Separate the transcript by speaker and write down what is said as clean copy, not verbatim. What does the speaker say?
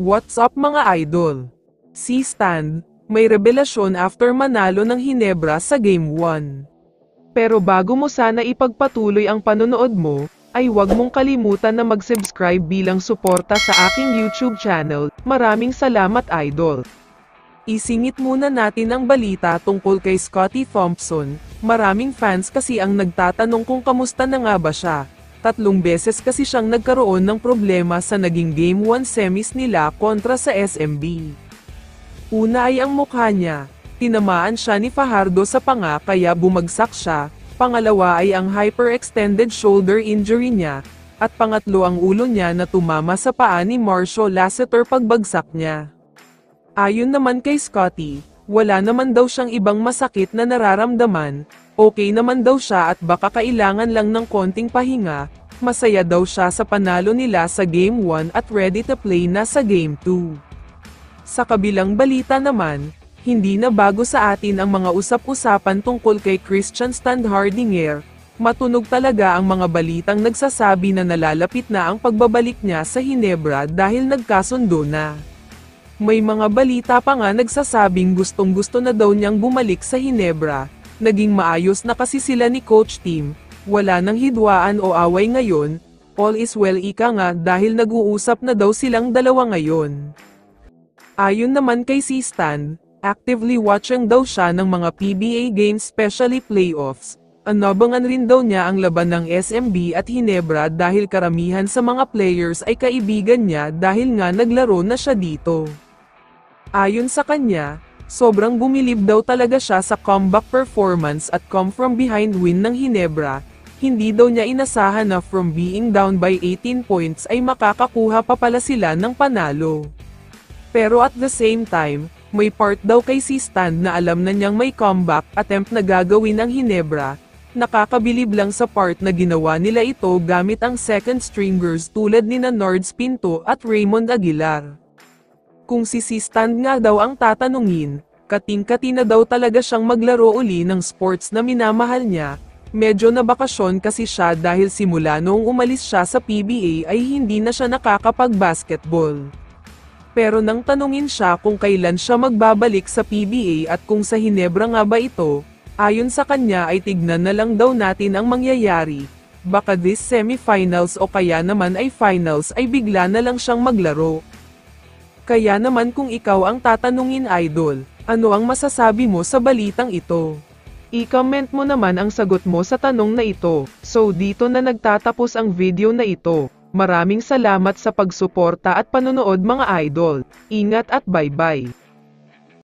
Speaker 1: What's up mga idol? Si Stan, may revelasyon after manalo ng Hinebra sa Game 1. Pero bago mo sana ipagpatuloy ang panonood mo, ay huwag mong kalimutan na mag-subscribe bilang suporta sa aking YouTube channel. Maraming salamat idol. Isingit muna natin ang balita tungkol kay Scottie Thompson. Maraming fans kasi ang nagtatanong kung kamusta na nga ba siya. 3 beses kasi siyang nagkaroon ng problema sa naging Game 1 semis nila kontra sa SMB. Una ay ang mukha niya. Tinamaan siya ni Fajardo sa panga kaya bumagsak siya. Pangalawa ay ang hyperextended shoulder injury niya. At pangatlo ang ulo niya na tumama sa paa ni Marshall Lasseter pagbagsak niya. Ayon naman kay Scottie, wala naman daw siyang ibang masakit na nararamdaman. Okay naman daw siya at baka kailangan lang ng konting pahinga. Masaya daw siya sa panalo nila sa Game 1 at ready to play na sa Game 2. Sa kabilang balita naman, hindi na bago sa atin ang mga usap-usapan tungkol kay Christian Standhardinger. Matunog talaga ang mga balitang nagsasabi na nalalapit na ang pagbabalik niya sa Hinebra dahil nagkasundo na. May mga balita pa nga nagsasabing gustong-gusto na daw niyang bumalik sa Hinebra. Naging maayos na kasi sila ni Coach Tim, wala nang hidwaan o away ngayon, all is well ika nga dahil nag-uusap na daw silang dalawa ngayon. Ayon naman kay si Stan, actively watching daw siya ng mga PBA games especially playoffs. Inabangan rin daw niya ang laban ng SMB at Hinebra dahil karamihan sa mga players ay kaibigan niya dahil nga naglaro na siya dito. Ayon sa kanya, sobrang bumilib daw talaga siya sa comeback performance at come from behind win ng Hinebra. Hindi daw niya inasahan na from being down by 18 points ay makakakuha pa pala sila ng panalo. Pero at the same time, may part daw kay si Stan na alam na niyang may comeback attempt na gagawin ng Hinebra. Nakakabilib lang sa part na ginawa nila ito gamit ang second stringers tulad nina Nards Pinto at Raymond Aguilar. Kung si Stan nga daw ang tatanungin, kating-kati na daw talaga siyang maglaro uli ng sports na minamahal niya. Medyo nabakasyon kasi siya dahil simula noong umalis siya sa PBA ay hindi na siya nakakapag-basketball. Pero nang tanungin siya kung kailan siya magbabalik sa PBA at kung sa Hinebra nga ba ito, ayon sa kanya ay tignan na lang daw natin ang mangyayari. Baka this semifinals o kaya naman ay finals ay bigla na lang siyang maglaro. Kaya naman kung ikaw ang tatanungin idol, ano ang masasabi mo sa balitang ito? I-comment mo naman ang sagot mo sa tanong na ito. So dito na nagtatapos ang video na ito. Maraming salamat sa pagsuporta at panonood mga idol. Ingat at bye-bye.